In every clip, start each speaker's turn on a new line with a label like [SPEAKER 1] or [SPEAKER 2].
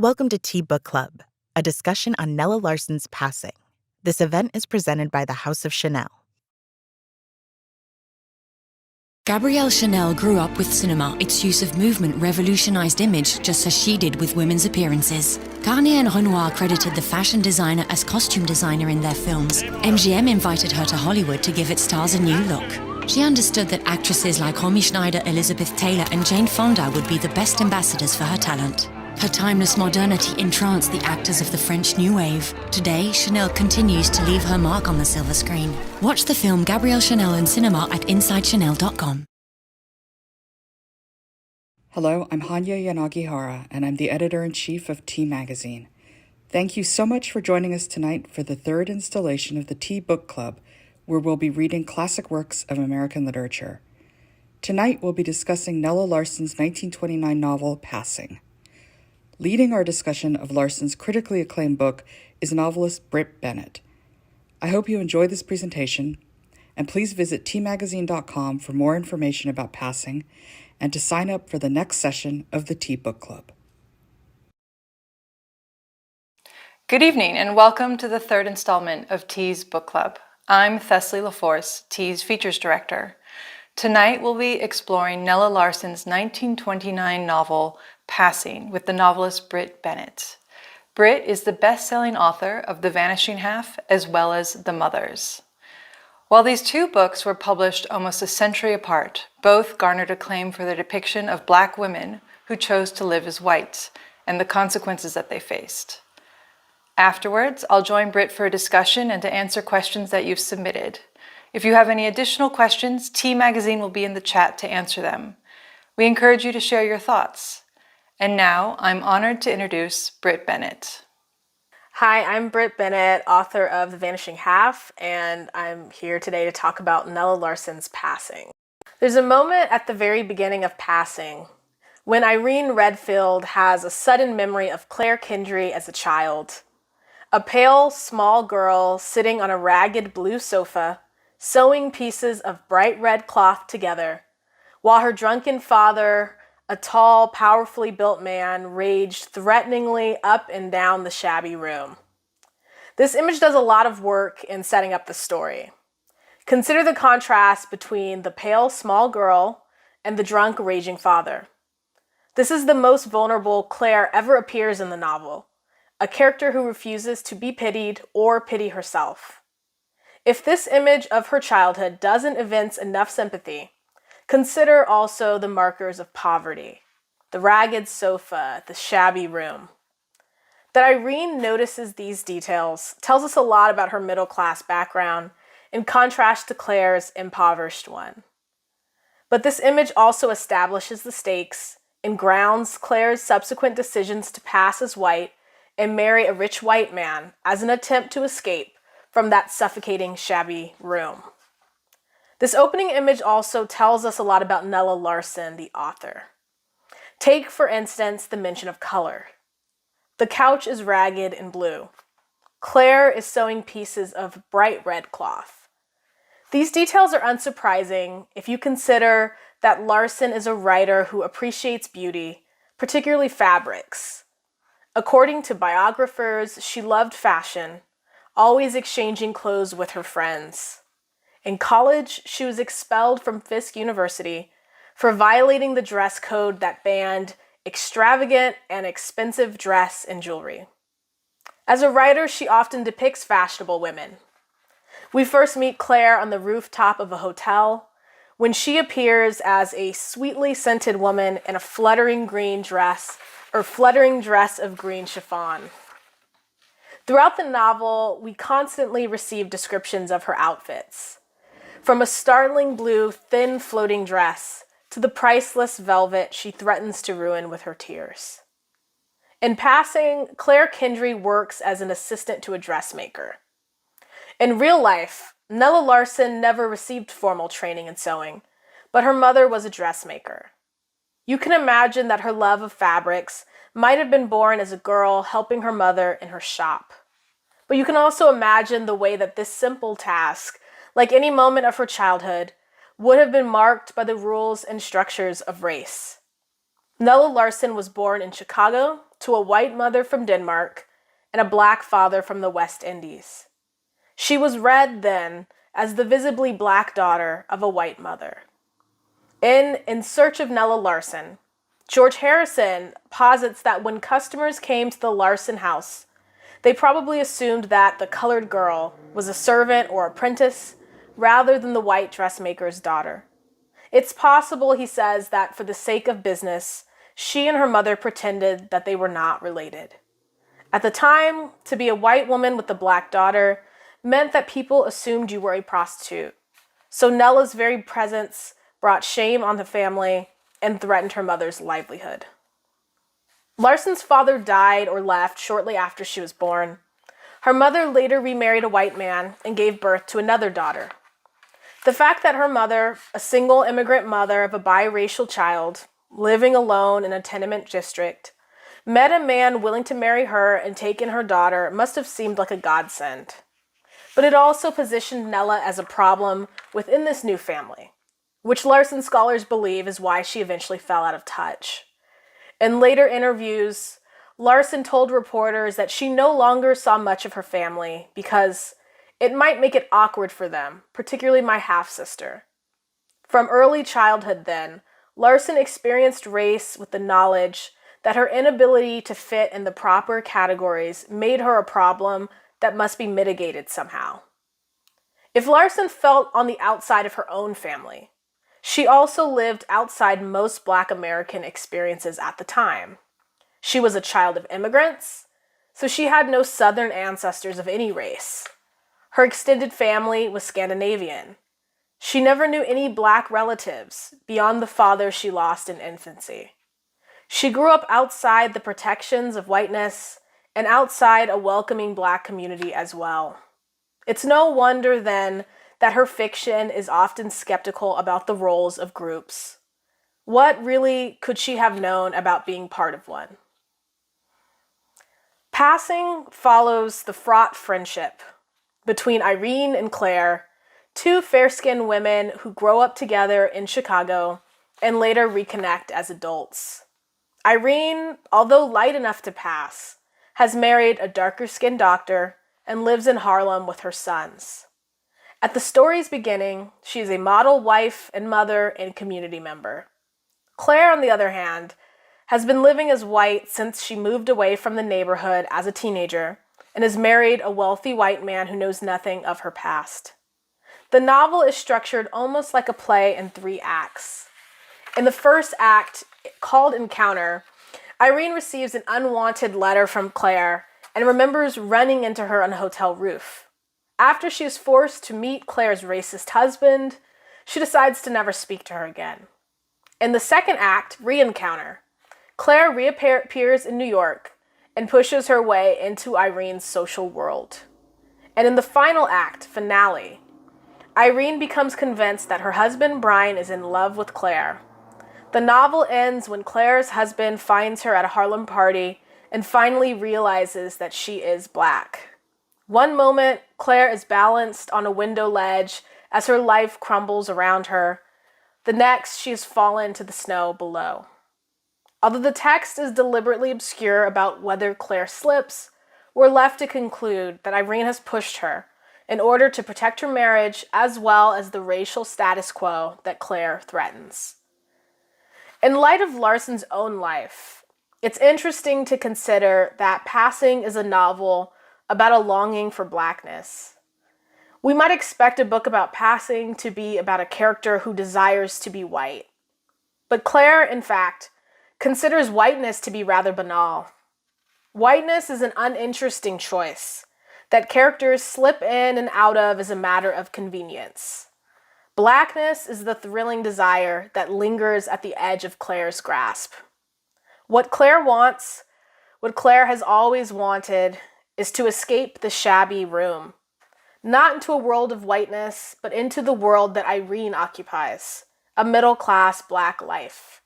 [SPEAKER 1] Welcome to Tea Book Club, a discussion on Nella Larsen's passing. This event is presented by the House of Chanel.
[SPEAKER 2] Gabrielle Chanel grew up with cinema. Its use of movement revolutionized image just as she did with women's appearances. Garnier and Renoir credited the fashion designer as costume designer in their films. MGM invited her to Hollywood to give its stars a new look. She understood that actresses like Romy Schneider, Elizabeth Taylor, and Jane Fonda would be the best ambassadors for her talent. Her timeless modernity entranced the actors of the French New Wave. Today, Chanel continues to leave her mark on the silver screen. Watch the film Gabrielle Chanel in cinema at InsideChanel.com.
[SPEAKER 3] Hello, I'm Hanya Yanagihara, and I'm the editor-in-chief of Tea Magazine. Thank you so much for joining us tonight for the third installation of the Tea Book Club, where we'll be reading classic works of American literature. Tonight, we'll be discussing Nella Larsen's 1929 novel, Passing. Leading our discussion of Larsen's critically acclaimed book is novelist Brit Bennett. I hope you enjoy this presentation, and please visit teamagazine.com for more information about Passing and to sign up for the next session of the Tea Book Club.
[SPEAKER 4] Good evening and welcome to the third installment of Tea's Book Club. I'm Thessaly LaForce, Tea's Features Director. Tonight we'll be exploring Nella Larsen's 1929 novel, Passing, with the novelist Brit Bennett. Brit is the best-selling author of The Vanishing Half as well as The Mothers. While these two books were published almost a century apart, both garnered acclaim for their depiction of Black women who chose to live as whites and the consequences that they faced. Afterwards, I'll join Brit for a discussion and to answer questions that you've submitted. If you have any additional questions, Tea Magazine will be in the chat to answer them. We encourage you to share your thoughts. And now, I'm honored to introduce Brit Bennett.
[SPEAKER 5] Hi, I'm Brit Bennett, author of The Vanishing Half, and I'm here today to talk about Nella Larsen's Passing. There's a moment at the very beginning of Passing when Irene Redfield has a sudden memory of Claire Kendry as a child. A pale, small girl sitting on a ragged blue sofa, sewing pieces of bright red cloth together, while her drunken father, a tall, powerfully built man, raged threateningly up and down the shabby room. This image does a lot of work in setting up the story. Consider the contrast between the pale, small girl and the drunk, raging father. This is the most vulnerable Claire ever appears in the novel, a character who refuses to be pitied or pity herself. If this image of her childhood doesn't evince enough sympathy, consider also the markers of poverty, the ragged sofa, the shabby room. That Irene notices these details tells us a lot about her middle-class background in contrast to Claire's impoverished one. But this image also establishes the stakes and grounds Claire's subsequent decisions to pass as white and marry a rich white man as an attempt to escape from that suffocating shabby room. This opening image also tells us a lot about Nella Larsen, the author. Take, for instance, the mention of color. The couch is ragged and blue. Claire is sewing pieces of bright red cloth. These details are unsurprising if you consider that Larsen is a writer who appreciates beauty, particularly fabrics. According to biographers, she loved fashion, always exchanging clothes with her friends. In college, she was expelled from Fisk University for violating the dress code that banned extravagant and expensive dress and jewelry. As a writer, she often depicts fashionable women. We first meet Claire on the rooftop of a hotel when she appears as a sweetly scented woman in a fluttering dress of green chiffon. Throughout the novel, we constantly receive descriptions of her outfits. From a startling blue, thin floating dress to the priceless velvet she threatens to ruin with her tears. In Passing, Claire Kendry works as an assistant to a dressmaker. In real life, Nella Larsen never received formal training in sewing, but her mother was a dressmaker. You can imagine that her love of fabrics might have been born as a girl helping her mother in her shop. But you can also imagine the way that this simple task, like any moment of her childhood, would have been marked by the rules and structures of race. Nella Larsen was born in Chicago to a white mother from Denmark and a black father from the West Indies. She was read then as the visibly black daughter of a white mother. In Search of Nella Larsen, George Harrison posits that when customers came to the Larsen house, they probably assumed that the colored girl was a servant or apprentice rather than the white dressmaker's daughter. It's possible, he says, that for the sake of business, she and her mother pretended that they were not related. At the time, to be a white woman with a black daughter meant that people assumed you were a prostitute. So Nella's very presence brought shame on the family and threatened her mother's livelihood. Larsen's father died or left shortly after she was born. Her mother later remarried a white man and gave birth to another daughter. The fact that her mother, a single immigrant mother of a biracial child, living alone in a tenement district, met a man willing to marry her and take in her daughter must have seemed like a godsend. But it also positioned Nella as a problem within this new family, which Larsen scholars believe is why she eventually fell out of touch. In later interviews, Larsen told reporters that she no longer saw much of her family because it might make it awkward for them, particularly my half-sister. From early childhood then, Larsen experienced race with the knowledge that her inability to fit in the proper categories made her a problem that must be mitigated somehow. If Larsen felt on the outside of her own family, she also lived outside most Black American experiences at the time. She was a child of immigrants, so she had no Southern ancestors of any race. Her extended family was Scandinavian. She never knew any Black relatives beyond the father she lost in infancy. She grew up outside the protections of whiteness and outside a welcoming Black community as well. It's no wonder then that her fiction is often skeptical about the roles of groups. What really could she have known about being part of one? Passing follows the fraught friendship between Irene and Claire, two fair-skinned women who grow up together in Chicago and later reconnect as adults. Irene, although light enough to pass, has married a darker-skinned doctor and lives in Harlem with her sons. At the story's beginning, she is a model wife and mother and community member. Claire, on the other hand, has been living as white since she moved away from the neighborhood as a teenager and has married a wealthy white man who knows nothing of her past. The novel is structured almost like a play in 3 acts. In the first act, called Encounter, Irene receives an unwanted letter from Claire and remembers running into her on a hotel roof. After she is forced to meet Claire's racist husband, she decides to never speak to her again. In the second act, Re-Encounter, Claire reappears in New York and pushes her way into Irene's social world. And in the final act, Finale, Irene becomes convinced that her husband Brian is in love with Claire. The novel ends when Claire's husband finds her at a Harlem party and finally realizes that she is Black. One moment, Claire is balanced on a window ledge as her life crumbles around her. The next, she has fallen to the snow below. Although the text is deliberately obscure about whether Claire slips, we're left to conclude that Irene has pushed her in order to protect her marriage as well as the racial status quo that Claire threatens. In light of Larsen's own life, it's interesting to consider that Passing is a novel about a longing for Blackness. We might expect a book about passing to be about a character who desires to be white. But Claire, in fact, considers whiteness to be rather banal. Whiteness is an uninteresting choice that characters slip in and out of as a matter of convenience. Blackness is the thrilling desire that lingers at the edge of Claire's grasp. What Claire wants, what Claire has always wanted, is to escape the shabby room. Not into a world of whiteness, but into the world that Irene occupies, a middle-class Black life.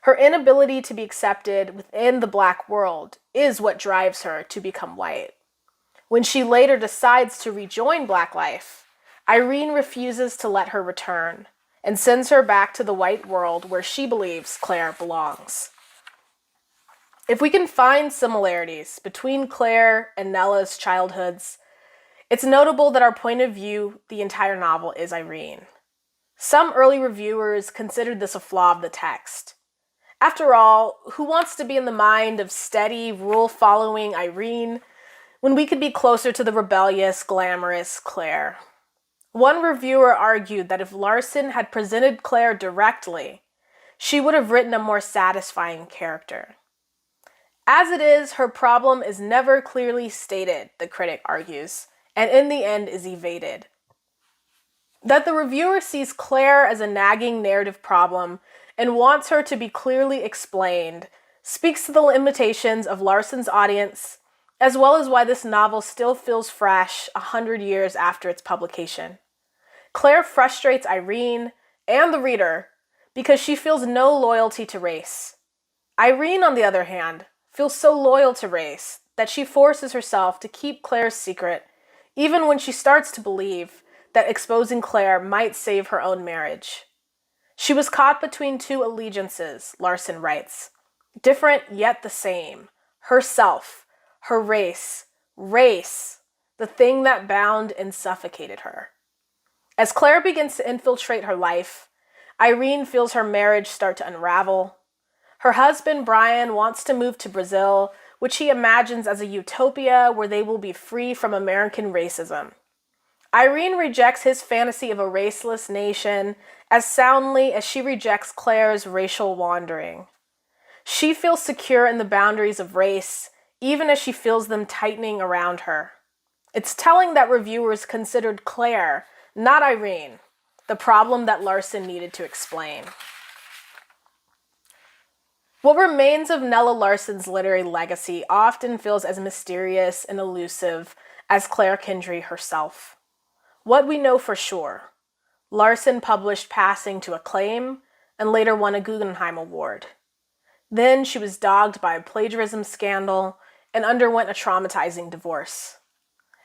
[SPEAKER 5] Her inability to be accepted within the Black world is what drives her to become white. When she later decides to rejoin Black life, Irene refuses to let her return and sends her back to the white world where she believes Claire belongs. If we can find similarities between Claire and Nella's childhoods, it's notable that our point of view the entire novel is Irene. Some early reviewers considered this a flaw of the text. After all, who wants to be in the mind of steady, rule-following Irene when we could be closer to the rebellious, glamorous Claire? One reviewer argued that if Larsen had presented Claire directly, she would have written a more satisfying character. As it is, her problem is never clearly stated, the critic argues, and in the end is evaded. That the reviewer sees Claire as a nagging narrative problem and wants her to be clearly explained speaks to the limitations of Larsen's audience, as well as why this novel still feels fresh 100 years after its publication. Claire frustrates Irene and the reader because she feels no loyalty to race. Irene, on the other hand, feels so loyal to race that she forces herself to keep Claire's secret, even when she starts to believe that exposing Claire might save her own marriage. She was caught between two allegiances, Larsen writes, different yet the same, herself, her race, the thing that bound and suffocated her. As Claire begins to infiltrate her life, Irene feels her marriage start to unravel. Her husband, Brian, wants to move to Brazil, which he imagines as a utopia where they will be free from American racism. Irene rejects his fantasy of a raceless nation as soundly as she rejects Claire's racial wandering. She feels secure in the boundaries of race, even as she feels them tightening around her. It's telling that reviewers considered Claire, not Irene, the problem that Larsen needed to explain. What remains of Nella Larsen's literary legacy often feels as mysterious and elusive as Claire Kendry herself. What we know for sure: Larsen published Passing to acclaim and later won a Guggenheim Award. Then she was dogged by a plagiarism scandal and underwent a traumatizing divorce.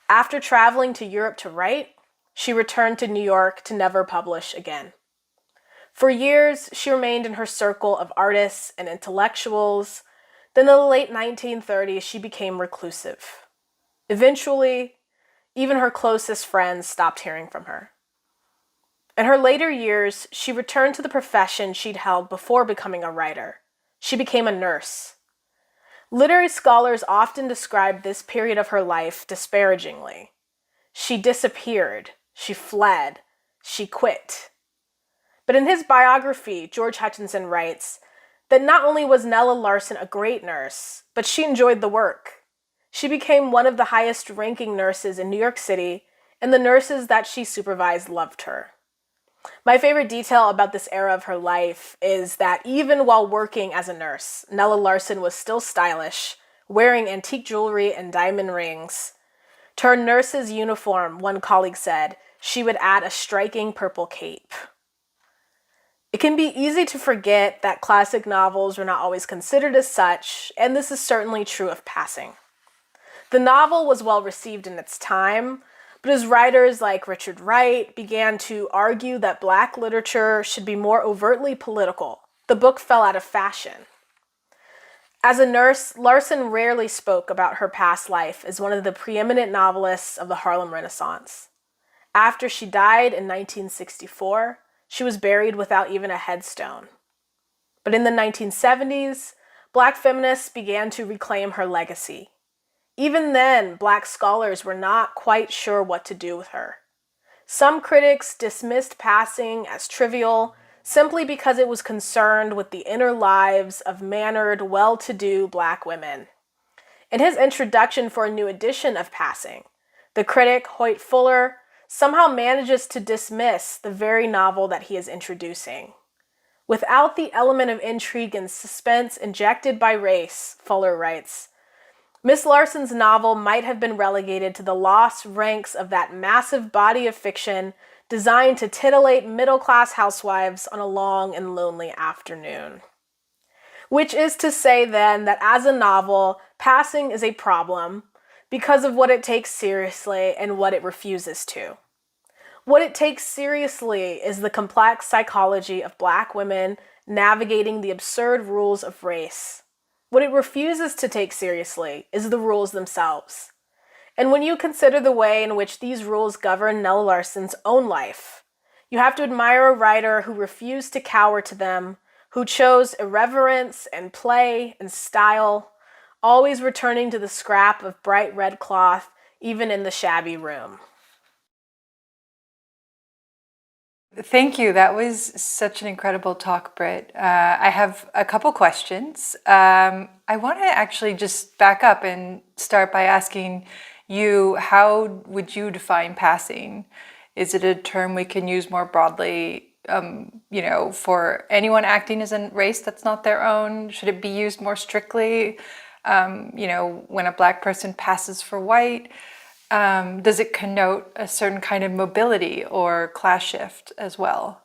[SPEAKER 5] After traveling to Europe to write, she returned to New York to never publish again. For years, she remained in her circle of artists and intellectuals. Then in the late 1930s, she became reclusive. Eventually, even her closest friends stopped hearing from her. In her later years, she returned to the profession she'd held before becoming a writer. She became a nurse. Literary scholars often describe this period of her life disparagingly. She disappeared, she fled, she quit. But in his biography, George Hutchinson writes that not only was Nella Larsen a great nurse, but she enjoyed the work. She became one of the highest-ranking nurses in New York City, and the nurses that she supervised loved her. My favorite detail about this era of her life is that even while working as a nurse, Nella Larsen was still stylish, wearing antique jewelry and diamond rings. To her nurse's uniform, one colleague said, she would add a striking purple cape. It can be easy to forget that classic novels were not always considered as such, and this is certainly true of Passing. The novel was well received in its time, but as writers like Richard Wright began to argue that Black literature should be more overtly political, the book fell out of fashion. As a nurse, Larsen rarely spoke about her past life as one of the preeminent novelists of the Harlem Renaissance. After she died in 1964, she was buried without even a headstone. But in the 1970s, Black feminists began to reclaim her legacy. Even then, Black scholars were not quite sure what to do with her. Some critics dismissed Passing as trivial simply because it was concerned with the inner lives of mannered, well-to-do Black women. In his introduction for a new edition of Passing, the critic Hoyt Fuller somehow manages to dismiss the very novel that he is introducing. Without the element of intrigue and suspense injected by race, Fuller writes, Miss Larsen's novel might have been relegated to the lost ranks of that massive body of fiction designed to titillate middle-class housewives on a long and lonely afternoon. Which is to say then that as a novel, Passing is a problem because of what it takes seriously and what it refuses to. What it takes seriously is the complex psychology of Black women navigating the absurd rules of race. What it refuses to take seriously is the rules themselves. And when you consider the way in which these rules govern Nella Larsen's own life, you have to admire a writer who refused to cower to them, who chose irreverence and play and style, always returning to the scrap of bright red cloth, even in the shabby room.
[SPEAKER 4] Thank you. That was such an incredible talk, Brit. I have a couple questions. I want to actually just back up and start by asking you, how would you define passing? Is it a term we can use more broadly, for anyone acting as a race that's not their own? Should it be used more strictly? When a Black person passes for white? Does it connote a certain kind of mobility or class shift as well?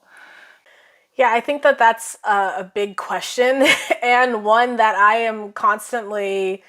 [SPEAKER 5] Yeah, I think that that's a big question and one that I am constantly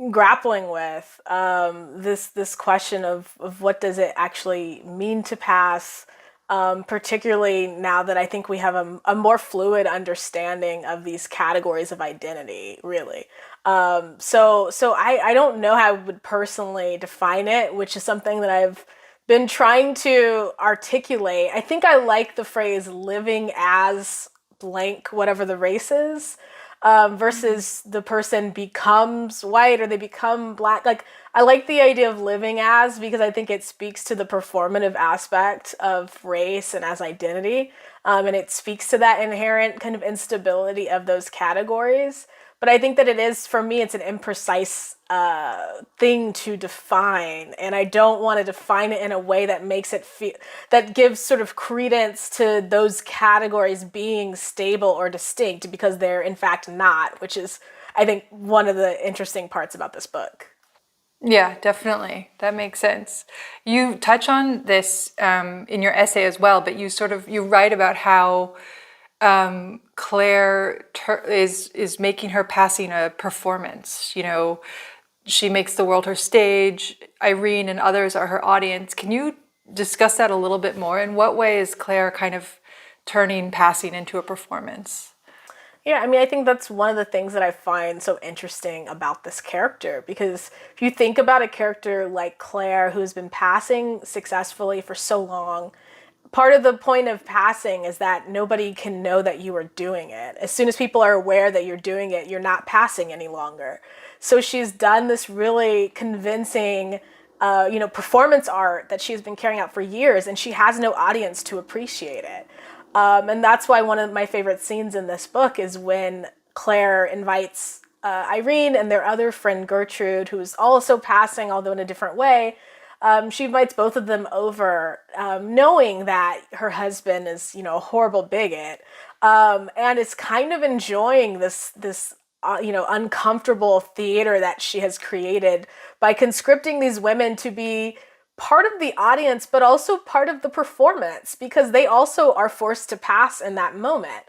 [SPEAKER 5] grappling with. This question of what does it actually mean to pass, particularly now that I think we have a more fluid understanding of these categories of identity, really. So I don't know how I would personally define it, which is something that I've been trying to articulate. I think I like the phrase living as blank, whatever the race is, versus the person becomes white or they become Black. Like, I like the idea of living as, because I think it speaks to the performative aspect of race and as identity. And it speaks to that inherent kind of instability of those categories. But I think that it is, for me, it's an imprecise thing to define. And I don't want to define it in a way that makes it feel, that gives sort of credence to those categories being stable or distinct, because they're in fact not, which is, I think, one of the interesting parts about this book.
[SPEAKER 4] Yeah, definitely. That makes sense. You touch on this in your essay as well, but you write about how Claire is making her passing a performance. She makes the world her stage. Irene and others are her audience. Can you discuss that a little bit more? In what way is Claire kind of turning passing into a performance?
[SPEAKER 5] Yeah, I mean, I think that's one of the things that I find so interesting about this character, because if you think about a character like Claire, who's been passing successfully for so long, part of the point of passing is that nobody can know that you are doing it. As soon as people are aware that you're doing it, you're not passing any longer. So she's done this really convincing, performance art that she's been carrying out for years, and she has no audience to appreciate it. And that's why one of my favorite scenes in this book is when Claire invites Irene and their other friend Gertrude, who's also passing, although in a different way. She invites both of them over, knowing that her husband is, a horrible bigot, and is kind of enjoying this uncomfortable theater that she has created by conscripting these women to be part of the audience, but also part of the performance, because they also are forced to pass in that moment.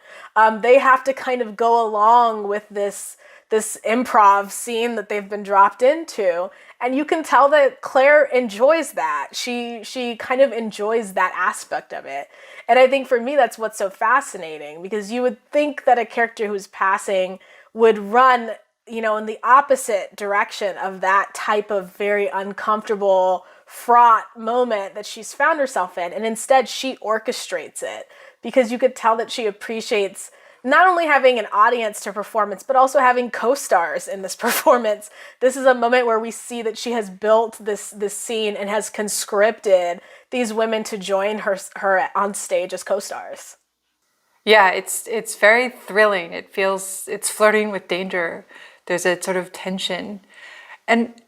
[SPEAKER 5] They have to kind of go along with this improv scene that they've been dropped into. And you can tell that Claire enjoys that. She kind of enjoys that aspect of it. And I think for me, that's what's so fascinating, because you would think that a character who's passing would run, in the opposite direction of that type of very uncomfortable, fraught moment that she's found herself in. And instead, she orchestrates it, because you could tell that she appreciates not only having an audience to performance, but also having co-stars in this performance. This is a moment where we see that she has built this scene and has conscripted these women to join her on stage as co-stars.
[SPEAKER 4] Yeah, it's very thrilling. It's flirting with danger. There's a sort of tension. And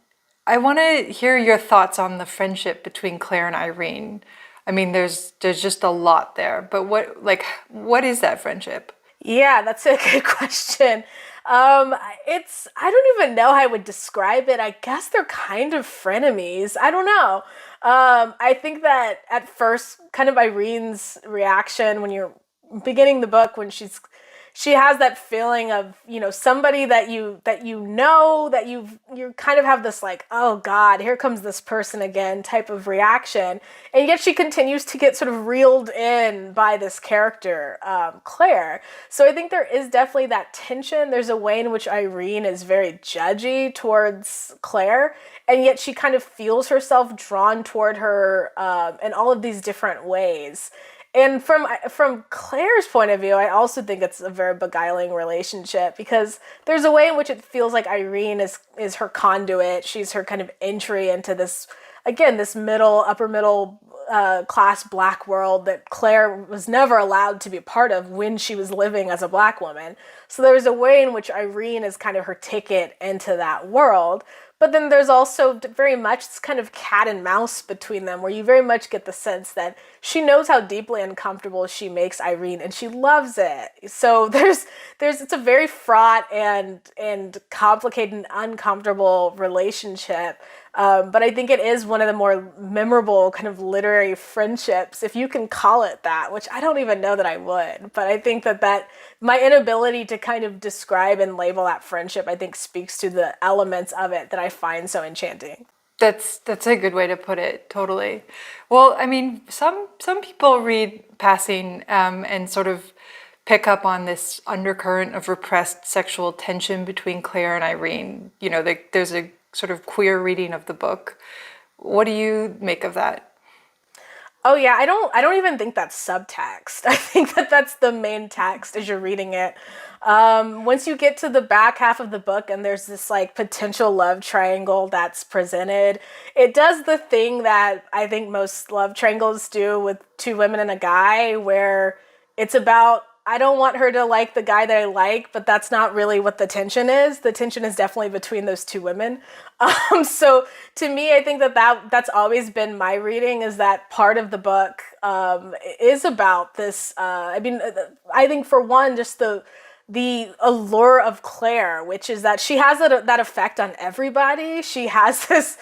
[SPEAKER 4] I want to hear your thoughts on the friendship between Claire and Irene. I mean, there's just a lot there, but what is that friendship?
[SPEAKER 5] Yeah, that's a good question. I don't even know how I would describe it. I guess they're kind of frenemies. I don't know. I think that at first, kind of Irene's reaction when you're beginning the book, when she's she has that feeling of, somebody that you know, that you kind of have this like, oh God, here comes this person again type of reaction. And yet she continues to get sort of reeled in by this character, Claire. So I think there is definitely that tension. There's a way in which Irene is very judgy towards Claire, and yet she kind of feels herself drawn toward her in all of these different ways. And from Claire's point of view, I also think it's a very beguiling relationship, because there's a way in which it feels like Irene is her conduit. She's her kind of entry into this, again, this upper middle class Black world that Claire was never allowed to be a part of when she was living as a Black woman. So there's a way in which Irene is kind of her ticket into that world. But then there's also very much this kind of cat and mouse between them, where you very much get the sense that she knows how deeply uncomfortable she makes Irene, and she loves it. So it's a very fraught and complicated and uncomfortable relationship. But I think it is one of the more memorable kind of literary friendships, if you can call it that, which I don't even know that I would. But I think that my inability to kind of describe and label that friendship, I think, speaks to the elements of it that I find so enchanting.
[SPEAKER 4] That's a good way to put it, totally. Well, I mean, some people read Passing and sort of pick up on this undercurrent of repressed sexual tension between Claire and Irene. There's a sort of queer reading of the book. What do you make of that?
[SPEAKER 5] Oh yeah, I don't even think that's subtext. I think that's the main text as you're reading it. Once you get to the back half of the book and there's this like potential love triangle that's presented, it does the thing that I think most love triangles do with two women and a guy, where it's about, I don't want her to like the guy that I like, but that's not really what the tension is. The tension is definitely between those two women. So to me, I think that's always been my reading, is that part of the book is about this. I think for one, just the allure of Claire, which is that she has that effect on everybody. She has this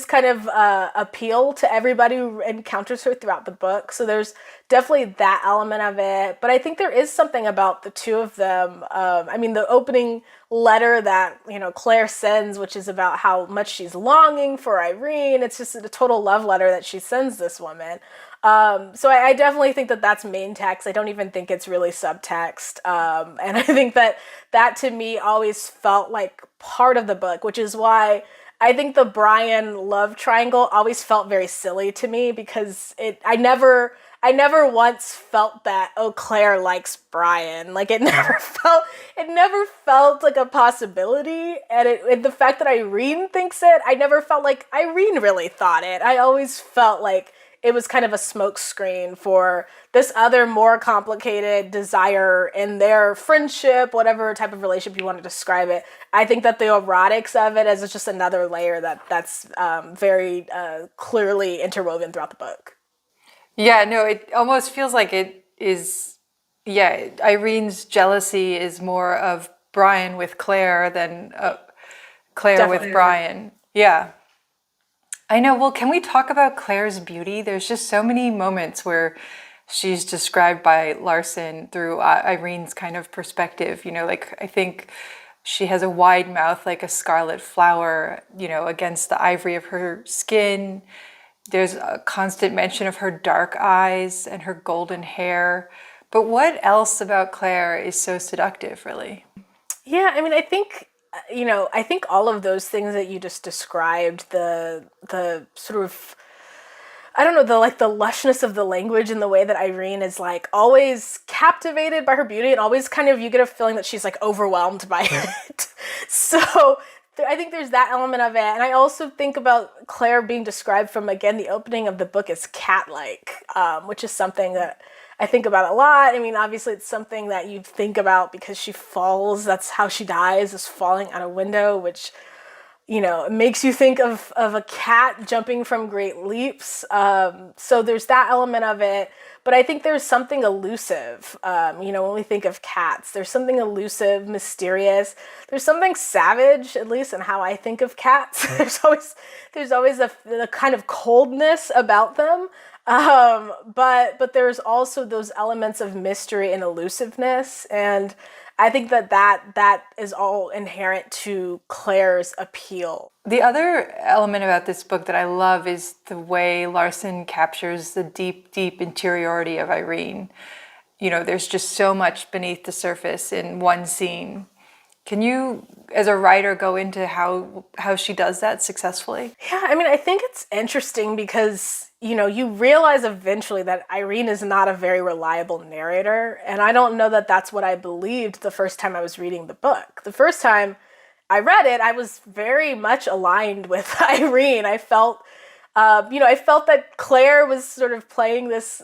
[SPEAKER 5] kind of appeal to everybody who encounters her throughout the book. So there's definitely that element of it. But I think there is something about the two of them. The opening letter that, Claire sends, which is about how much she's longing for Irene. It's just a total love letter that she sends this woman. So I definitely think that that's main text. I don't even think it's really subtext. And I think that to me always felt like part of the book, which is why I think the Brian love triangle always felt very silly to me, because I never once felt that, oh, Claire likes Brian. Like it never felt like a possibility. And the fact that Irene thinks it, I never felt like Irene really thought it. I always felt like it was kind of a smokescreen for this other more complicated desire in their friendship, whatever type of relationship you want to describe it. I think that the erotics of it is just another layer that's very clearly interwoven throughout the book.
[SPEAKER 4] Yeah, no, it almost feels like it is, yeah, Irene's jealousy is more of Brian with Claire than Claire Definitely. With Brian. Yeah. I know. Well, can we talk about Claire's beauty? There's just so many moments where she's described by Larsen through Irene's kind of perspective. I think she has a wide mouth like a scarlet flower, against the ivory of her skin. There's a constant mention of her dark eyes and her golden hair. But what else about Claire is so seductive, really?
[SPEAKER 5] Yeah, I think I think all of those things that you just described, the sort of, I don't know, the lushness of the language and the way that Irene is like always captivated by her beauty, and always kind of, you get a feeling that she's like overwhelmed by it. So I think there's that element of it. And I also think about Claire being described from, again, the opening of the book as cat-like, which is something that I think about a lot. Obviously it's something that you think about because she falls. That's how she dies, is falling out a window, which, it makes you think of a cat jumping from great leaps. So there's that element of it. But I think there's something elusive, when we think of cats. There's something elusive, mysterious. There's something savage, at least in how I think of cats. There's always a kind of coldness about them. But there's also those elements of mystery and elusiveness, and I think that is all inherent to Claire's appeal.
[SPEAKER 4] The other element about this book that I love is the way Larsen captures the deep, deep interiority of Irene. You know, there's just so much beneath the surface in one scene. Can you, as a writer, go into how she does that successfully?
[SPEAKER 5] Yeah, I mean, I think it's interesting because, you know, you realize eventually that Irene is not a very reliable narrator. And I don't know that that's what I believed the first time I was reading the book. The first time I read it, I was very much aligned with Irene. I felt, I felt that Claire was sort of playing this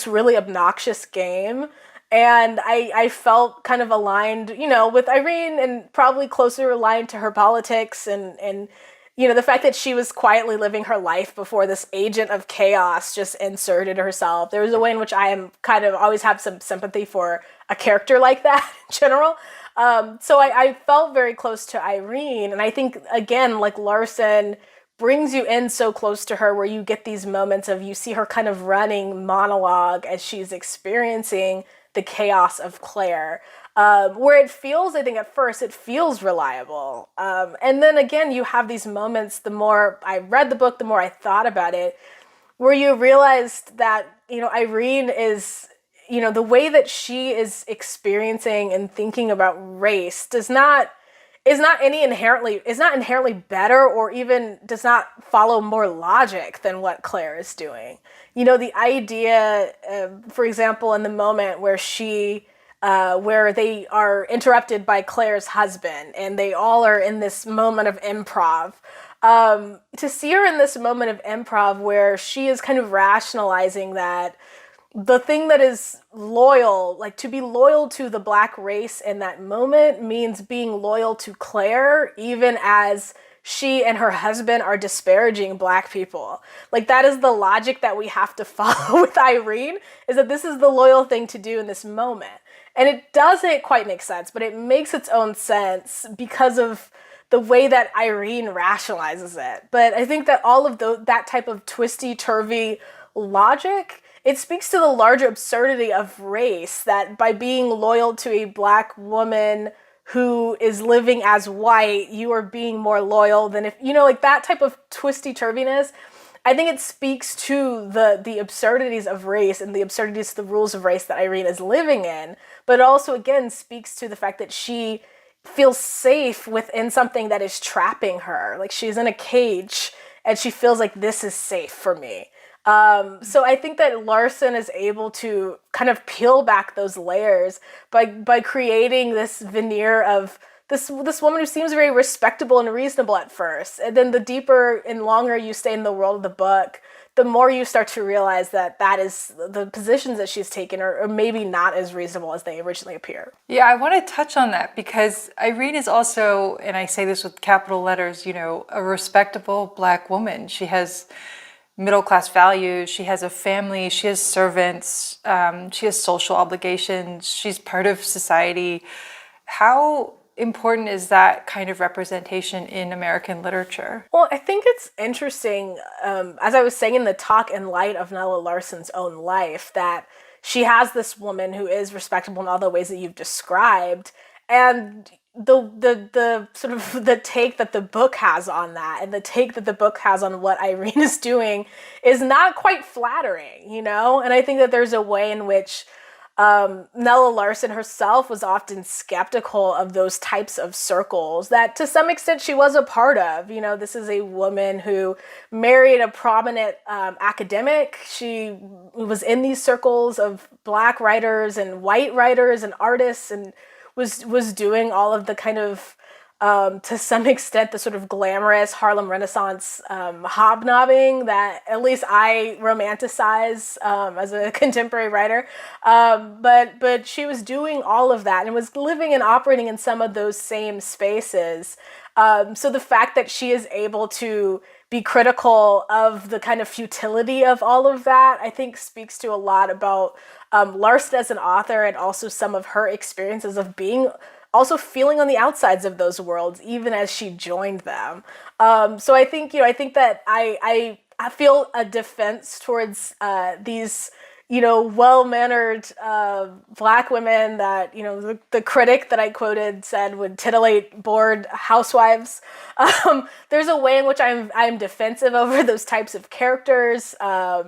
[SPEAKER 5] really obnoxious game. And I felt kind of aligned, with Irene, and probably closer aligned to her politics and the fact that she was quietly living her life before this agent of chaos just inserted herself. There was a way in which I am kind of always have some sympathy for a character like that in general. So I felt very close to Irene. And I think, again, like Larsen brings you in so close to her where you get these moments of you see her kind of running monologue as she's experiencing the chaos of Claire, where it feels, I think at first, it feels reliable. And then again, you have these moments, the more I read the book, the more I thought about it, where you realized that, Irene is, the way that she is experiencing and thinking about race is not inherently better, or even does not follow more logic than what Claire is doing. The idea, for example, in the moment where where they are interrupted by Claire's husband, and they all are in this moment of improv. To see her in this moment of improv where she is kind of rationalizing that the thing that is loyal, like to be loyal to the Black race in that moment, means being loyal to Claire, even as she and her husband are disparaging Black people. Like, that is the logic that we have to follow with Irene, is that this is the loyal thing to do in this moment. And it doesn't quite make sense, but it makes its own sense because of the way that Irene rationalizes it. But I think that all of that type of twisty-turvy logic, it speaks to the larger absurdity of race, that by being loyal to a Black woman who is living as white, you are being more loyal than if, like that type of twisty-turviness. I think it speaks to the absurdities of race and the absurdities of the rules of race that Irene is living in, but also, again, speaks to the fact that she feels safe within something that is trapping her. Like, she's in a cage, and she feels like, this is safe for me. So I think that Larsen is able to kind of peel back those layers by creating this veneer of this woman who seems very respectable and reasonable at first. And then the deeper and longer you stay in the world of the book, the more you start to realize that is the positions that she's taken are maybe not as reasonable as they originally appear.
[SPEAKER 4] Yeah, I want to touch on that because Irene is also, and I say this with capital letters, a respectable Black woman. She has middle-class values, she has a family, she has servants, she has social obligations, she's part of society. How important is that kind of representation in American literature?
[SPEAKER 5] Well, I think it's interesting, as I was saying in the talk, in light of Nella Larsen's own life, that she has this woman who is respectable in all the ways that you've described, and the sort of the take that the book has on that, and the take that the book has on what Irene is doing, is not quite flattering, And I think that there's a way in which Nella Larsen herself was often skeptical of those types of circles that to some extent she was a part of. This is a woman who married a prominent academic. She was in these circles of Black writers and white writers and artists, and was doing all of the kind of, to some extent, the sort of glamorous Harlem Renaissance hobnobbing that at least I romanticize as a contemporary writer. But she was doing all of that and was living and operating in some of those same spaces. So the fact that she is able to be critical of the kind of futility of all of that, I think speaks to a lot about Larsen as an author, and also some of her experiences of also feeling on the outsides of those worlds, even as she joined them. So I think that I I feel a defense towards these, well-mannered Black women that, the critic that I quoted said would titillate bored housewives. There's a way in which I'm defensive over those types of characters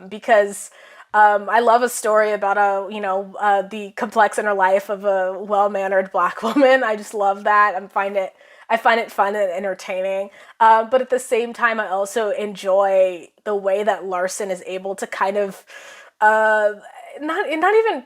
[SPEAKER 5] because I love a story about the complex inner life of a well-mannered Black woman. I just love that. I find it fun and entertaining. But at the same time, I also enjoy the way that Larsen is able to kind of not even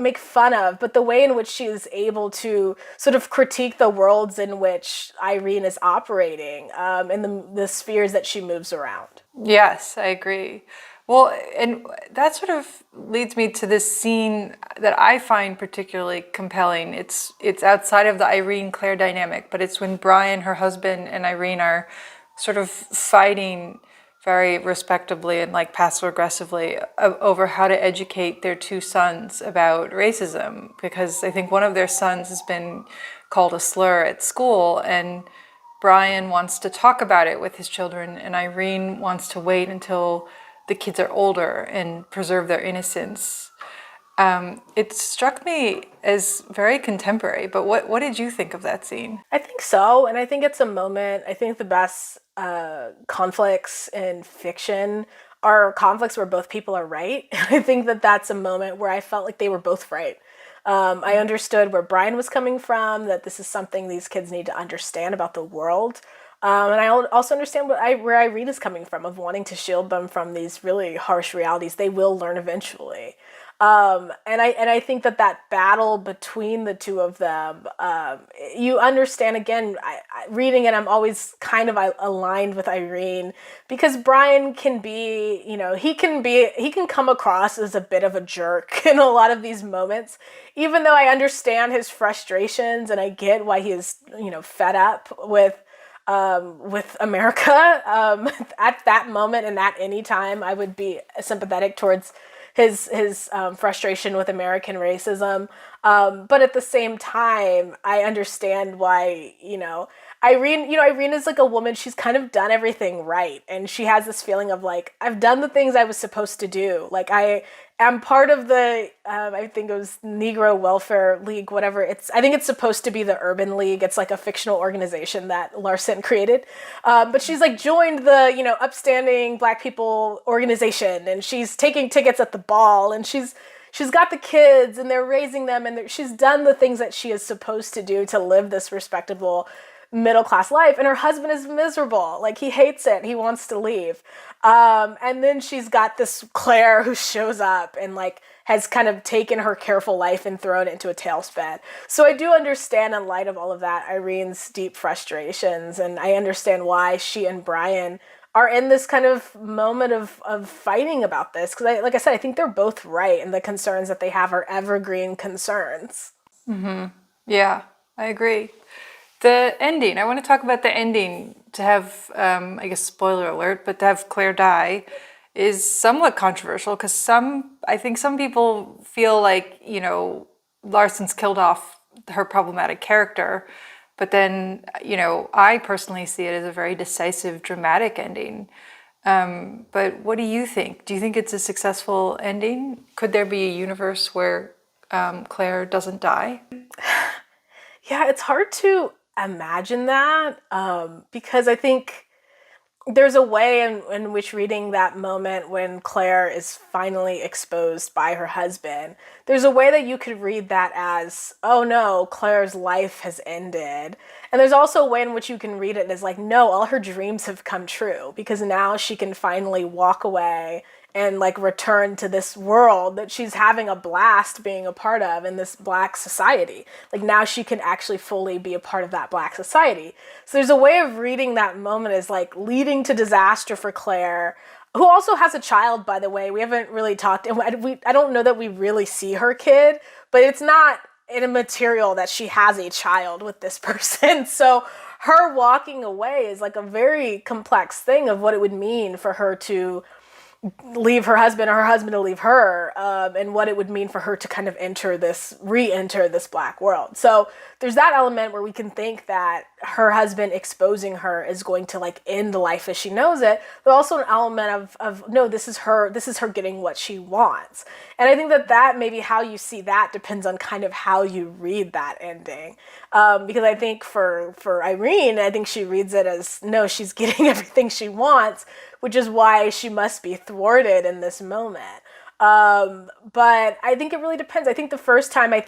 [SPEAKER 5] make fun of, but the way in which she is able to sort of critique the worlds in which Irene is operating, and the spheres that she moves around.
[SPEAKER 4] Yes, I agree. Well, and that sort of leads me to this scene that I find particularly compelling. It's outside of the Irene-Claire dynamic, but it's when Brian, her husband, and Irene are sort of fighting very respectably and like passive-aggressively over how to educate their two sons about racism, because I think one of their sons has been called a slur at school, and Brian wants to talk about it with his children, and Irene wants to wait until the kids are older and preserve their innocence. It struck me as very contemporary, but what did you think of that scene?
[SPEAKER 5] I think so, and I think it's a moment. I think the best conflicts in fiction are conflicts where both people are right. I think that that's a moment where I felt like they were both right. I understood where Brian was coming from, that this is something these kids need to understand about the world. And I also understand where Irene is coming from, of wanting to shield them from these really harsh realities they will learn eventually. And I think that battle between the two of them, you understand, again, reading it, I'm always kind of aligned with Irene, because Brian can be, he can come across as a bit of a jerk in a lot of these moments, even though I understand his frustrations and I get why he is, fed up with America. At that moment and at any time, I would be sympathetic towards his frustration with American racism. But at the same time, I understand why, Irene is like a woman. She's kind of done everything right. And she has this feeling of like, I've done the things I was supposed to do. Like, I am part of the, I think it was Negro Welfare League, whatever. I think it's supposed to be the Urban League. It's like a fictional organization that Larsen created. But she's like joined the, upstanding Black people organization, and she's taking tickets at the ball, and she's got the kids and they're raising them, and she's done the things that she is supposed to do to live this respectable middle-class life, and her husband is miserable. Like, he hates it. He wants to leave. And then she's got this Claire who shows up and like has kind of taken her careful life and thrown it into a tailspin. So I do understand, in light of all of that, Irene's deep frustrations, and I understand why she and Brian are in this kind of moment of fighting about this. Because like I said, I think they're both right, and the concerns that they have are evergreen concerns.
[SPEAKER 4] Mm-hmm. Yeah, I agree. The ending, I want to talk about the ending. To have, I guess, spoiler alert, but to have Claire die is somewhat controversial, because I think some people feel like, Larsen's killed off her problematic character. But then, I personally see it as a very decisive, dramatic ending. But what do you think? Do you think it's a successful ending? Could there be a universe where Claire doesn't die?
[SPEAKER 5] Yeah, it's hard to imagine that, because I think there's a way in which, reading that moment when Claire is finally exposed by her husband, there's a way that you could read that as, oh no, Claire's life has ended. And there's also a way in which you can read it as like, no, all her dreams have come true, because now she can finally walk away and like return to this world that she's having a blast being a part of in this Black society. Like, now she can actually fully be a part of that Black society. So there's a way of reading that moment as like leading to disaster for Claire, who also has a child, by the way. We haven't really talked, and I don't know that we really see her kid, but it's not in a material that she has a child with this person. So her walking away is like a very complex thing of what it would mean for her to leave her husband or her husband to leave her, and what it would mean for her to kind of re-enter this Black world. So there's that element where we can think that her husband exposing her is going to like end the life as she knows it, but also an element of no, this is her getting what she wants. And I think that maybe how you see that depends on kind of how you read that ending. Because I think for Irene, I think she reads it as, no, she's getting everything she wants, which is why she must be thwarted in this moment. But I think it really depends. I think the first time I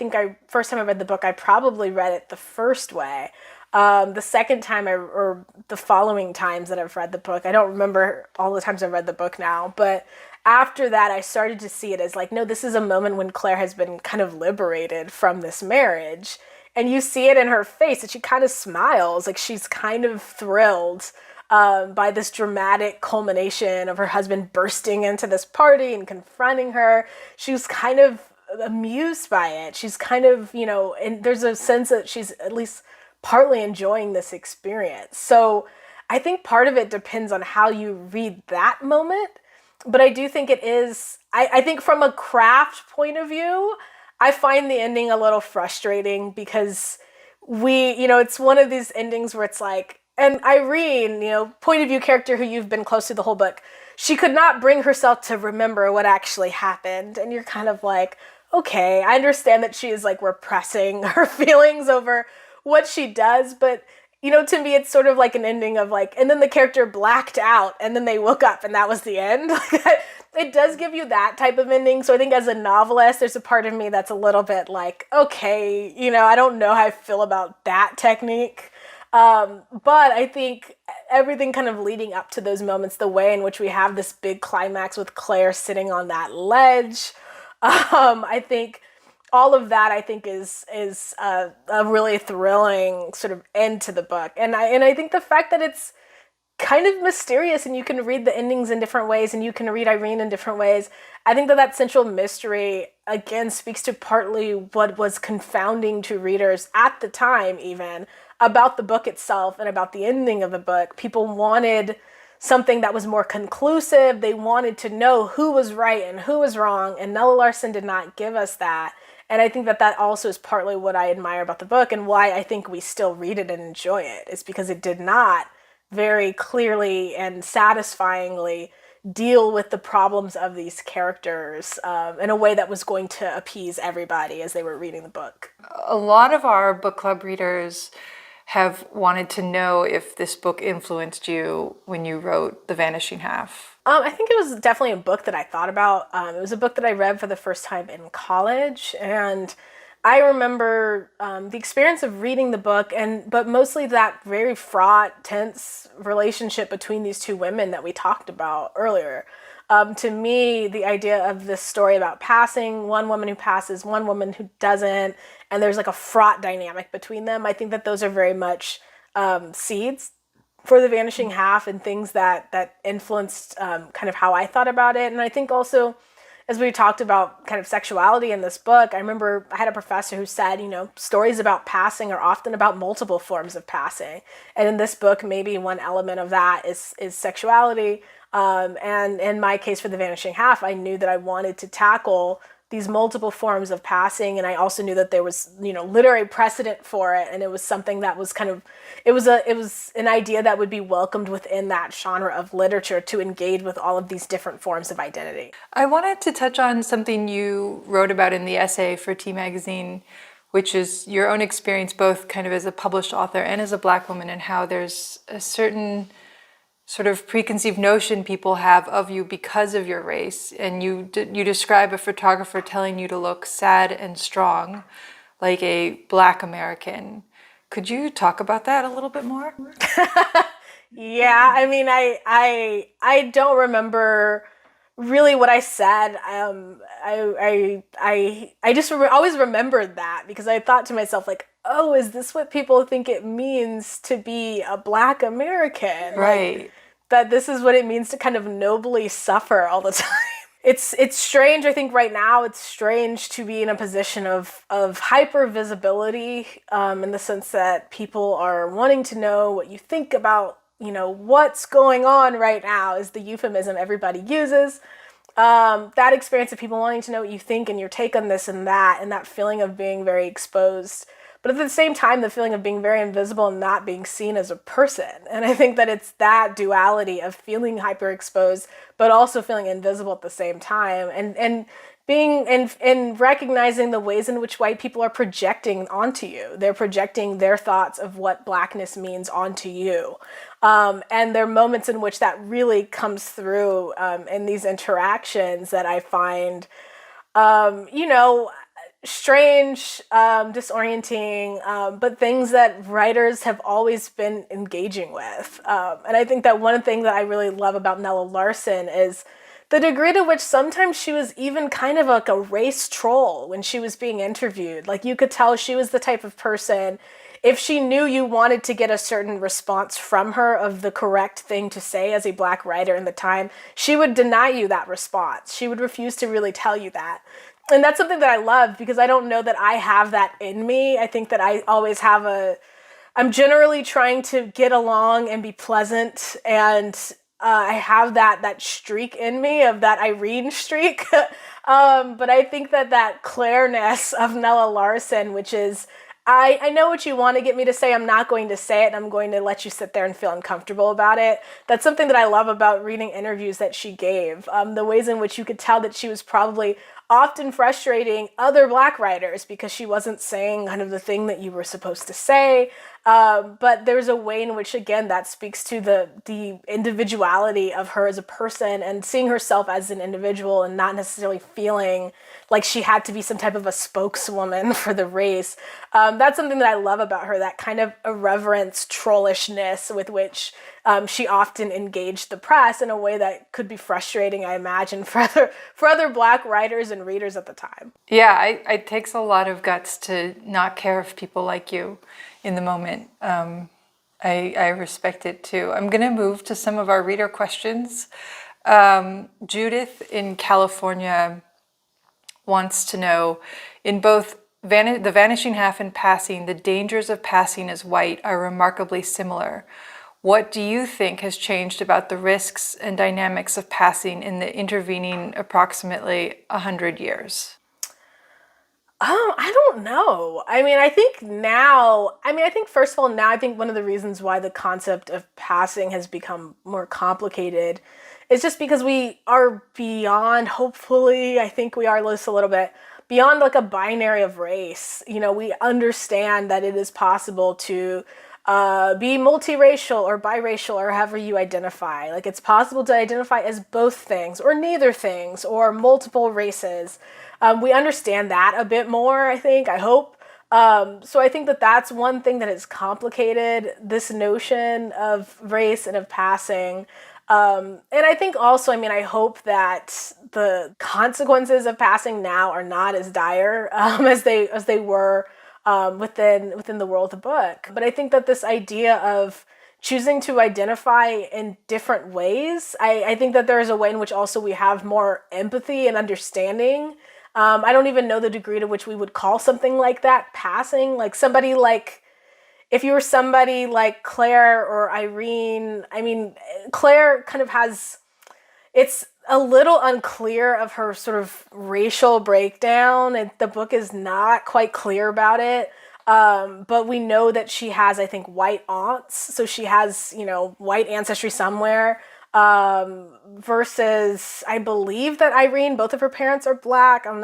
[SPEAKER 5] read the book, I probably read it the first way. The second time or the following times that I've read the book, I don't remember all the times I've read the book now, but after that, I started to see it as like, no, this is a moment when Claire has been kind of liberated from this marriage. And you see it in her face that she kind of smiles, like she's kind of thrilled by this dramatic culmination of her husband bursting into this party and confronting her. She was kind of amused by it. She's kind of, and there's a sense that she's at least partly enjoying this experience. So I think part of it depends on how you read that moment. But I do think it is, I think from a craft point of view, I find the ending a little frustrating because it's one of these endings where it's like, and Irene, point of view character who you've been close to the whole book, she could not bring herself to remember what actually happened. And you're kind of like, okay, I understand that she is like repressing her feelings over what she does, but to me, it's sort of like an ending of like, and then the character blacked out and then they woke up and that was the end. It does give you that type of ending. So I think as a novelist, there's a part of me that's a little bit like, okay, I don't know how I feel about that technique. But I think everything kind of leading up to those moments, the way in which we have this big climax with Claire sitting on that ledge, I think all of that, I think, is a really thrilling sort of end to the book. And I think the fact that it's kind of mysterious and you can read the endings in different ways and you can read Irene in different ways, I think that central mystery, again, speaks to partly what was confounding to readers at the time even about the book itself and about the ending of the book. People wanted something that was more conclusive. They wanted to know who was right and who was wrong, and Nella Larsen did not give us that. And I think that also is partly what I admire about the book and why I think we still read it and enjoy it, is because it did not very clearly and satisfyingly deal with the problems of these characters in a way that was going to appease everybody as they were reading the book.
[SPEAKER 4] A lot of our book club readers have wanted to know if this book influenced you when you wrote The Vanishing Half.
[SPEAKER 5] I think it was definitely a book that I thought about. It was a book that I read for the first time in college, and I remember the experience of reading the book, but mostly that very fraught, tense relationship between these two women that we talked about earlier. To me, the idea of this story about passing, one woman who passes, one woman who doesn't, and there's like a fraught dynamic between them. I think that those are very much seeds for The Vanishing Half and things that influenced kind of how I thought about it. And I think also, as we talked about kind of sexuality in this book, I remember I had a professor who said, stories about passing are often about multiple forms of passing. And in this book, maybe one element of that is sexuality. And in my case for The Vanishing Half, I knew that I wanted to tackle these multiple forms of passing, and I also knew that there was, literary precedent for it, and it was something that was kind of, it was an idea that would be welcomed within that genre of literature to engage with all of these different forms of identity.
[SPEAKER 4] I wanted to touch on something you wrote about in the essay for T Magazine, which is your own experience both kind of as a published author and as a Black woman, and how there's a certain sort of preconceived notion people have of you because of your race. And you describe a photographer telling you to look sad and strong, like a Black American. Could you talk about that a little bit more?
[SPEAKER 5] Yeah, I mean, I don't remember really what I said. I just always remembered that because I thought to myself, like, oh, is this what people think it means to be a Black American?
[SPEAKER 4] Right.
[SPEAKER 5] Like, that this is what it means to kind of nobly suffer all the time. It's strange. I think right now it's strange to be in a position of hyper visibility in the sense that people are wanting to know what you think about, what's going on right now is the euphemism everybody uses. That experience of people wanting to know what you think and your take on this and that feeling of being very exposed, but at the same time, the feeling of being very invisible and not being seen as a person. And I think that it's that duality of feeling hyper exposed, but also feeling invisible at the same time. And being and recognizing the ways in which white people are projecting onto you. They're projecting their thoughts of what blackness means onto you. And there are moments in which that really comes through in these interactions that I find, strange, disorienting, but things that writers have always been engaging with. And I think that one thing that I really love about Nella Larsen is the degree to which sometimes she was even kind of like a race troll when she was being interviewed. Like, you could tell she was the type of person, if she knew you wanted to get a certain response from her of the correct thing to say as a Black writer in the time, she would deny you that response. She would refuse to really tell you that. And that's something that I love, because I don't know that I have that in me. I think that I always have I'm generally trying to get along and be pleasant, and I have that streak in me, of that Irene streak. But I think that Claire-ness of Nella Larsen, which is, I know what you want to get me to say, I'm not going to say it, and I'm going to let you sit there and feel uncomfortable about it. That's something that I love about reading interviews that she gave. The ways in which you could tell that she was probably often frustrating other Black writers because she wasn't saying kind of the thing that you were supposed to say. But there's a way in which, again, that speaks to the individuality of her as a person, and seeing herself as an individual and not necessarily feeling like she had to be some type of a spokeswoman for the race. That's something that I love about her, that kind of irreverence, trollishness with which she often engaged the press in a way that could be frustrating, I imagine, for other Black writers and readers at the time.
[SPEAKER 4] Yeah, it takes a lot of guts to not care if people like you in the moment. I respect it too. I'm going to move to some of our reader questions. Judith in California wants to know, in both The Vanishing Half and Passing, the dangers of passing as white are remarkably similar. What do you think has changed about the risks and dynamics of passing in the intervening approximately 100 years?
[SPEAKER 5] I don't know. I think first of all, now I think one of the reasons why the concept of passing has become more complicated is just because we are beyond, hopefully, I think we are just a little bit beyond like a binary of race. We understand that it is possible to be multiracial or biracial, or however you identify. Like, it's possible to identify as both things or neither things or multiple races. We understand that a bit more, I hope. So I think that that's one thing that has complicated this notion of race and of passing. And I think also, I hope that the consequences of passing now are not as dire as they were within the world of the book. But I think that this idea of choosing to identify in different ways, I think that there is a way in which also we have more empathy and understanding. I don't even know the degree to which we would call something like that passing. Like, somebody like, if you were somebody like Claire or Irene, Claire kind of has, it's a little unclear of her sort of racial breakdown, and the book is not quite clear about it. But we know that she has, I think, white aunts, so she has, white ancestry somewhere. Versus, I believe that Irene, both of her parents are Black. I'm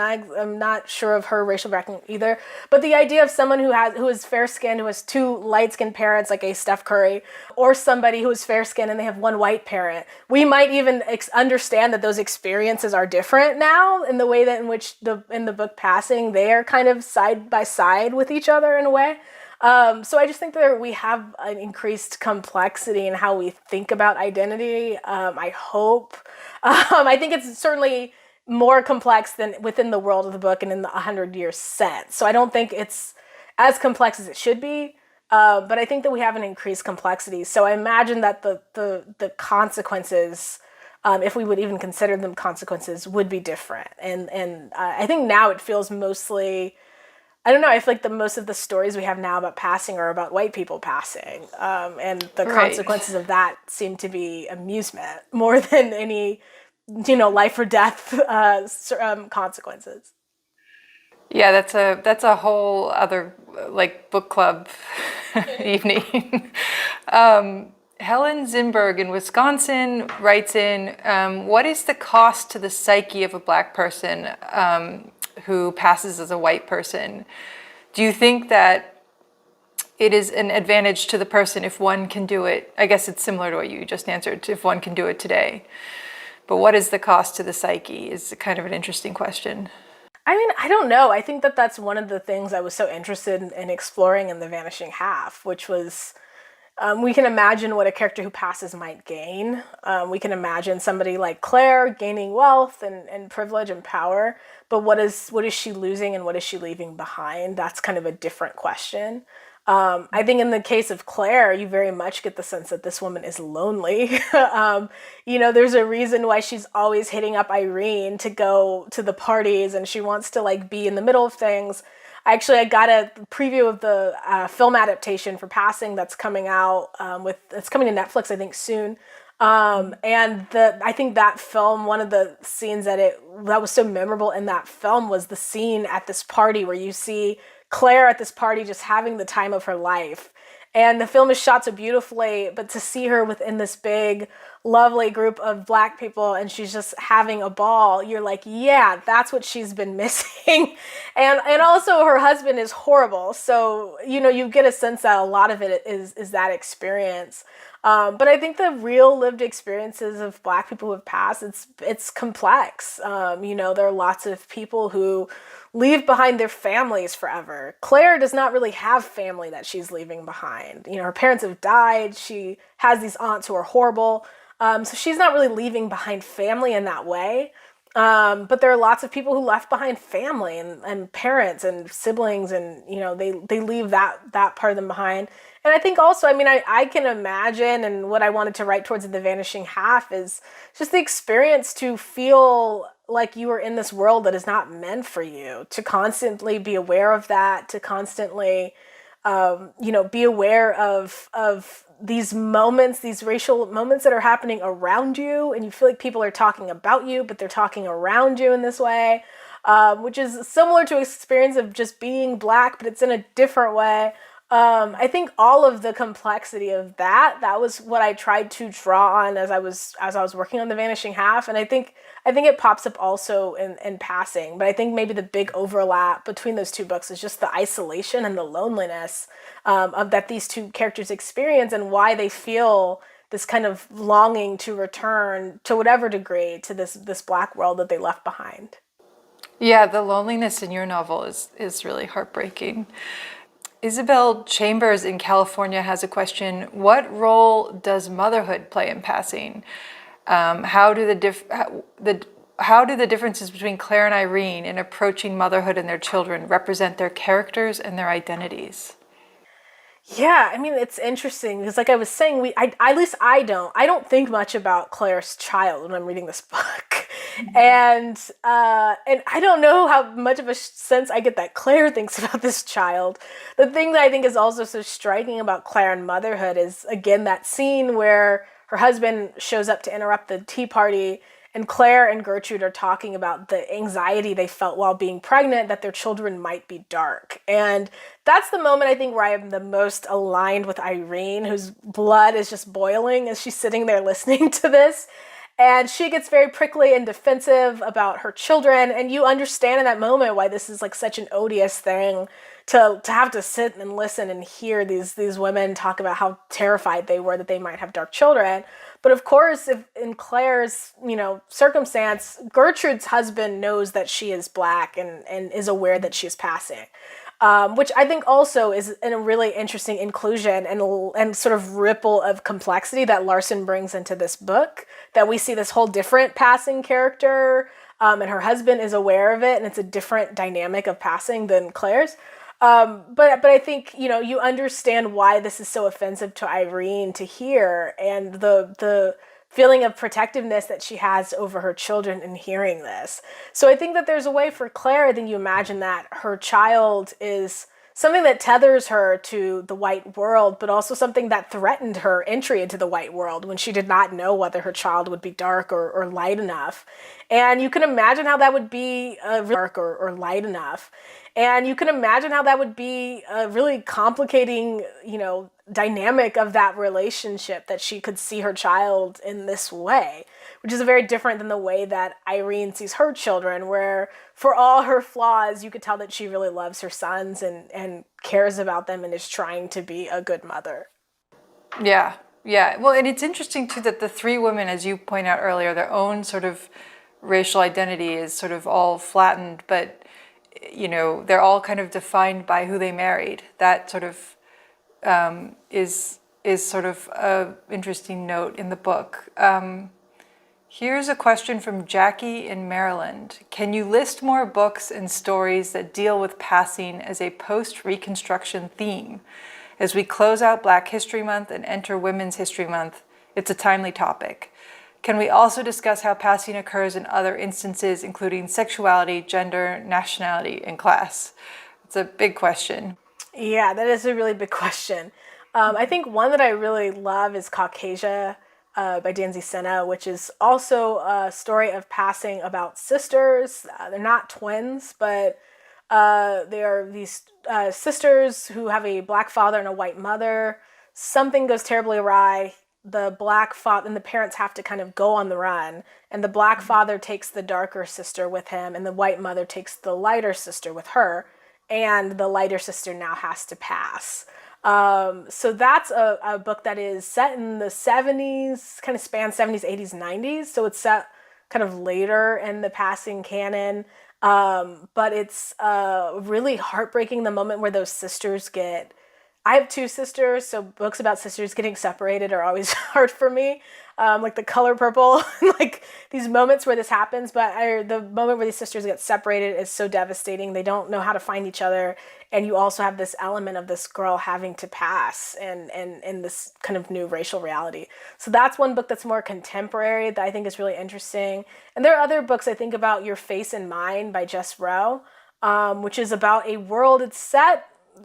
[SPEAKER 5] not sure of her racial background either. But the idea of someone who is fair skinned, who has two light skinned parents, like a Steph Curry, or somebody who is fair skinned and they have one white parent, we might even understand that those experiences are different now, in the way that in which in the book Passing, they are kind of side by side with each other in a way. So I just think that we have an increased complexity in how we think about identity. I hope. I think it's certainly more complex than within the world of the book and in the 100 years sense. So I don't think it's as complex as it should be. But I think that we have an increased complexity. So I imagine that the consequences, if we would even consider them consequences, would be different. And I think now it feels mostly, I don't know. I feel like the most of the stories we have now about passing are about white people passing, and the
[SPEAKER 4] Right.
[SPEAKER 5] consequences of that seem to be amusement more than any, life or death consequences.
[SPEAKER 4] Yeah, that's a whole other like book club evening. Helen Zimberg in Wisconsin writes in, what is the cost to the psyche of a Black person who passes as a white person? Do you think that it is an advantage to the person if one can do it? I guess it's similar to what you just answered, if one can do it today. But what is the cost to the psyche is kind of an interesting question.
[SPEAKER 5] I mean, I don't know. I think that that's one of the things I was so interested in exploring in The Vanishing Half, which was we can imagine what a character who passes might gain. We can imagine somebody like Claire gaining wealth and privilege and power, but what is she losing and what is she leaving behind? That's kind of a different question. I think in the case of Claire, you very much get the sense that this woman is lonely. There's a reason why she's always hitting up Irene to go to the parties, and she wants to like be in the middle of things. Actually, I got a preview of the film adaptation for Passing that's coming out. It's coming to Netflix, I think, soon. I think that film, one of the scenes that was so memorable in that film was the scene at this party where you see Claire at this party just having the time of her life. And the film is shot so beautifully, but to see her within this big, lovely group of Black people and she's just having a ball, you're like, yeah, that's what she's been missing. And also her husband is horrible. So, you get a sense that a lot of it is that experience. But I think the real lived experiences of Black people who have passed, it's complex. There are lots of people who leave behind their families forever. Claire does not really have family that she's leaving behind. Her parents have died. She has these aunts who are horrible. So she's not really leaving behind family in that way. But there are lots of people who left behind family and parents and siblings, and they leave that part of them behind. And I think also, I can imagine, and what I wanted to write towards in The Vanishing Half is just the experience to feel like you are in this world that is not meant for you, to constantly be aware of that, to constantly, be aware of these moments, these racial moments that are happening around you, and you feel like people are talking about you, but they're talking around you in this way, which is similar to an experience of just being Black, but it's in a different way. I think all of the complexity of that was what I tried to draw on as I was working on The Vanishing Half. And I think it pops up also in Passing, but I think maybe the big overlap between those two books is just the isolation and the loneliness of that these two characters experience, and why they feel this kind of longing to return to whatever degree to this Black world that they left behind.
[SPEAKER 4] Yeah, the loneliness in your novel is really heartbreaking. Isabel Chambers in California has a question. What role does motherhood play in Passing? How do the differences between Claire and Irene in approaching motherhood and their children represent their characters and their identities?
[SPEAKER 5] Yeah, it's interesting because, like I was saying, at least I don't think much about Claire's child when I'm reading this book, and I don't know how much of a sense I get that Claire thinks about this child. The thing that I think is also so striking about Claire and motherhood is, again, that scene where her husband shows up to interrupt the tea party, and Claire and Gertrude are talking about the anxiety they felt while being pregnant, that their children might be dark. And that's the moment I think where I am the most aligned with Irene, whose blood is just boiling as she's sitting there listening to this. And she gets very prickly and defensive about her children. And you understand in that moment why this is like such an odious thing to have to sit and listen and hear these women talk about how terrified they were that they might have dark children. But of course, if in Claire's, circumstance, Gertrude's husband knows that she is Black and is aware that she is passing. Which I think also is a really interesting inclusion and sort of ripple of complexity that Larsen brings into this book, that we see this whole different passing character, and her husband is aware of it, and it's a different dynamic of passing than Claire's. But I think, you understand why this is so offensive to Irene to hear, and the feeling of protectiveness that she has over her children in hearing this. So I think that there's a way for Claire, I think you imagine that her child is something that tethers her to the white world, but also something that threatened her entry into the white world when she did not know whether her child would be dark or light enough. And you can imagine how that would be dark or light enough. And you can imagine how that would be a really complicating, dynamic of that relationship, that she could see her child in this way, which is very different than the way that Irene sees her children, where for all her flaws, you could tell that she really loves her sons and cares about them and is trying to be a good mother.
[SPEAKER 4] Yeah. Well, and it's interesting too that the three women, as you point out earlier, their own sort of racial identity is sort of all flattened, but they're all kind of defined by who they married. That sort of is sort of an interesting note in the book. Here's a question from Jackie in Maryland. Can you list more books and stories that deal with passing as a post-Reconstruction theme? As we close out Black History Month and enter Women's History Month, it's a timely topic. Can we also discuss how passing occurs in other instances, including sexuality, gender, nationality, and class? It's a big question.
[SPEAKER 5] Yeah, that is a really big question. I think one that I really love is Caucasia by Danzy Senna, which is also a story of passing about sisters. They're not twins, but they are these sisters who have a black father and a white mother. Something goes terribly awry. The black father and the parents have to kind of go on the run, and the black father takes the darker sister with him, and the white mother takes the lighter sister with her, and the lighter sister now has to pass. So that's a book that is set in the 70s, kind of spans 70s, 80s, 90s. So it's set kind of later in the passing canon. But it's really heartbreaking, the moment where those sisters get... I have two sisters, so books about sisters getting separated are always hard for me. Like The Color Purple, like these moments where this happens, but the moment where these sisters get separated is so devastating. They don't know how to find each other. And you also have this element of this girl having to pass and this kind of new racial reality. So that's one book that's more contemporary that I think is really interesting. And there are other books I think about, Your Face and Mine by Jess Rowe, which is about a world. It's set,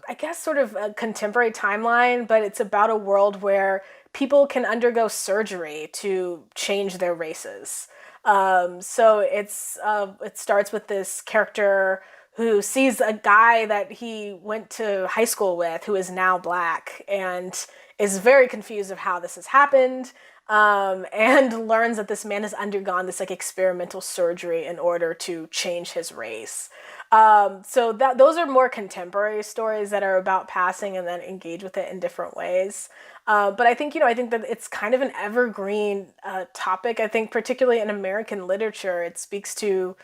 [SPEAKER 5] I guess, sort of a contemporary timeline, but it's about a world where people can undergo surgery to change their races. So it starts with this character who sees a guy that he went to high school with who is now black and is very confused of how this has happened, and learns that this man has undergone this like experimental surgery in order to change his race. So those are more contemporary stories that are about passing and then engage with it in different ways. But I think that it's kind of an evergreen topic. I think particularly in American literature, it speaks to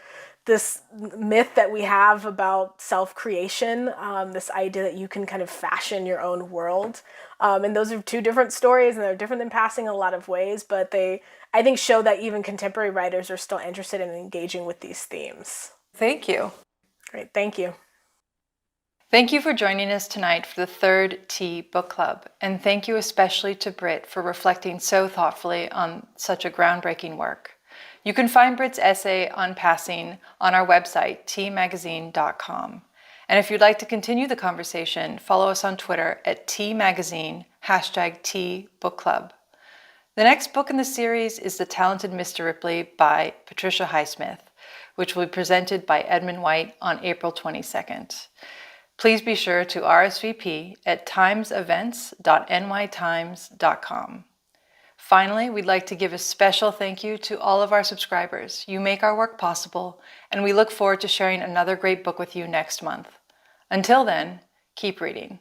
[SPEAKER 5] this myth that we have about self-creation, this idea that you can kind of fashion your own world. And those are two different stories, and they're different than passing in a lot of ways, but they, I think, show that even contemporary writers are still interested in engaging with these themes.
[SPEAKER 4] Thank you.
[SPEAKER 5] Great, thank you.
[SPEAKER 4] Thank you for joining us tonight for the third Tea Book Club, and thank you especially to Brit for reflecting so thoughtfully on such a groundbreaking work. You can find Brit's essay on passing on our website, teamagazine.com. And if you'd like to continue the conversation, follow us on Twitter at @teamagazine, #teabookclub. The next book in the series is The Talented Mr. Ripley by Patricia Highsmith, which will be presented by Edmund White on April 22nd. Please be sure to RSVP at timesevents.nytimes.com. Finally, we'd like to give a special thank you to all of our subscribers. You make our work possible, and we look forward to sharing another great book with you next month. Until then, keep reading.